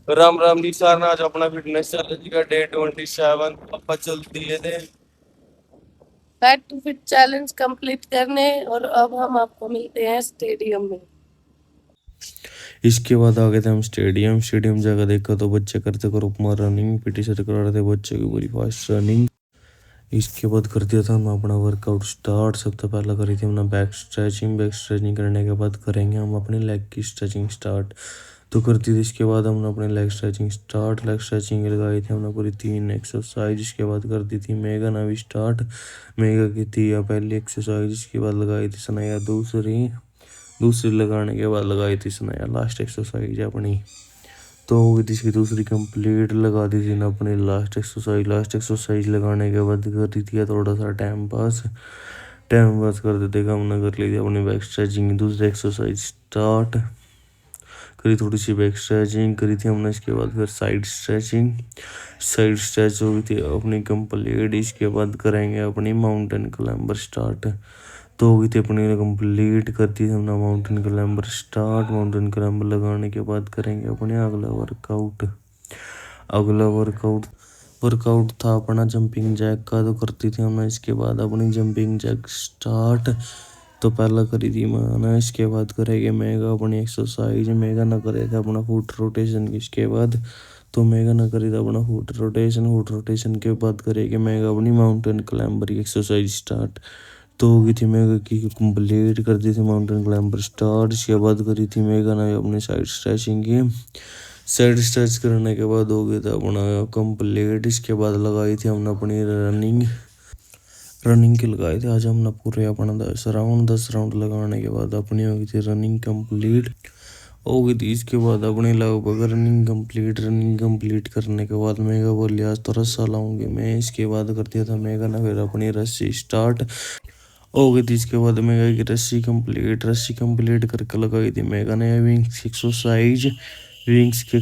Ram Ram ji sir, आज अपना fitness challenge का डे 27 पापा चल दिए थे। Back to fit challenge complete करने और अब हम आपको मिलते हैं स्टेडियम में। इसके बाद आ गए थे हम स्टेडियम जाकर देखा तो बच्चे करते ग्रुप में रनिंग, पीटी सर करा रहे थे बच्चों की पूरी फास्ट रनिंग। इसके बाद कर दिया था हम अपना वर्कआउट स्टार्ट। सबसे पहले करी थी हमने बैक स्ट्रेचिंग करने के बाद करेंगे हम अपनी लेग की स्ट्रेचिंग स्टार्ट। तो करती थी इसके बाद हमने अपनी लेग स्ट्रेचिंग लगाई थी हमने पूरी 3 एक्सरसाइज। इसके बाद कर दी थी मेगा नावी स्टार्ट। मेगा की थी या पहली एक्सरसाइज, इसके बाद लगाई थी सनाया दूसरी दूसरी लगाने के बाद लगाई थी सनाया लास्ट एक्सरसाइज अपनी। तो हो गई थी इसकी दूसरी कंप्लीट, लगा दी थी ना अपनी लास्ट एक्सरसाइज लगाने के बाद कर दी थी थोड़ा सा टाइम पास कर देते हमने कर ली थी अपनी बैक स्ट्रेचिंग। दूसरी एक्सरसाइज स्टार्ट करी, थोड़ी सी बैक स्ट्रेचिंग करी थी हमने। इसके बाद फिर साइड स्ट्रेच हो गई थी अपनी कंप्लीट। इसके बाद करेंगे अपनी माउंटेन क्लाइंबर स्टार्ट। तो हो गई थी अपनी कंप्लीट, करती थी हमने mountain climber start. Mountain climber लगाने के बाद करेंगे अपने अगला वर्कआउट था अपना जंपिंग जैक का। तो करती थी हमने इसके बाद अपनी जंपिंग जैक स्टार्ट। तो पहला करी थी मैंने, इसके बाद करेंगे मेगा अपनी एक्सरसाइज। मेगा ना करे थे अपना फुट रोटेशन। इसके बाद तो मेगा ना करी था अपना फुट रोटेशन के बाद करेंगे मेगा अपनी माउंटेन क्लाइंबर की एक्सरसाइज स्टार्ट। तो हो गई थी मेगा की कंप्लीट, कर दी थी माउंटेन क्लाइंबर स्टार्ट। इसके बाद करी थी मेगा ने अपनी साइड स्ट्रेच करने के बाद हो गया था अपना कंप्लीट। इसके बाद लगाई थी हमने अपनी रनिंग की लगाई थी आज हमने पूरे अपना 10 राउंड लगाने के बाद अपनी हो गई थी रनिंग कंप्लीट हो गई थी। इसके बाद अपनी लगभग रनिंग कंप्लीट करने के बाद मेगा बोली आज तो रस्सा लाऊंगी मैं। इसके बाद कर दिया था मेगा ने फिर अपनी रस्सी स्टार्ट हो गई थी। इसके बाद मेगा की रस्सी कंप्लीट करके लगाई थी मेगा ने विंग्स की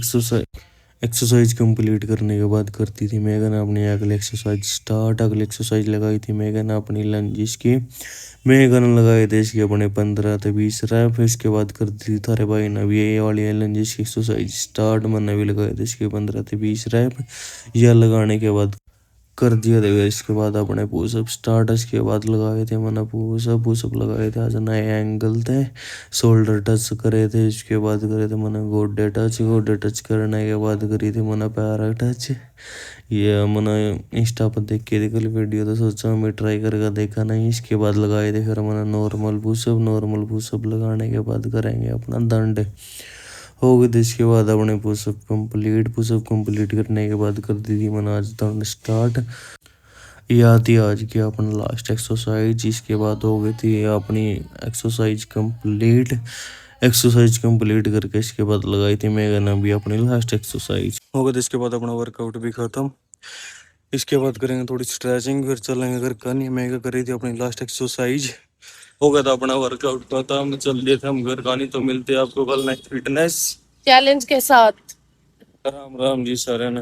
एक्सरसाइज कंप्लीट करने के बाद करती थी मेगा ने अपनी अगली एक्सरसाइज स्टार्ट। अगली एक्सरसाइज लगाई थी मेगा ने अपनी लंजिस की। मेगा ने लगाए थे इसके अपने 15 से 20 रैप। इसके बाद करती थी थारे भाई ने भी ये वाली लंजिस की एक्सरसाइज स्टार्ट। मैंने भी लगाए थे इसके 15 से 20 रैप। यह लगाने के बाद कर दिया था। इसके बाद अपने पुशअप स्टार्ट। इसके बाद लगाए थे मैंने पुशअप लगाए थे आज नए एंगल थे। शोल्डर टच करे थे, इसके बाद करे थे मैंने गोडे टच करने के बाद करी थी मैंने पैरा टच। ये मैंने इंस्टा पर देख के थी कल वीडियो, तो सोचा मैं ट्राई करके देखा नहीं। इसके बाद लगाए थे फिर मैंने नॉर्मल पुशअप लगाने के बाद करेंगे अपना दंड। हो गई थी इसके बाद अपने पुशअप कंप्लीट करने के बाद कर दी थी मैंने आज दंड स्टार्ट। यह थी आज की अपना लास्ट एक्सरसाइज। इसके बाद हो गई थी अपनी एक्सरसाइज कंप्लीट करके इसके बाद लगाई थी मेगा ने भी अपनी लास्ट एक्सरसाइज। हो गया था इसके बाद अपना वर्कआउट भी खत्म। इसके बाद करेंगे थोड़ी स्ट्रेचिंग, फिर चलेंगे घर का। नहीं मेगा करी थी अपनी लास्ट एक्सरसाइज। हो गया था अपना वर्कआउट खत्म, चल दिए थे हम घर का। नहीं तो मिलते हैं आपको कल नेक्स्ट फिटनेस चैलेंज के साथ। राम राम जी सारे ने।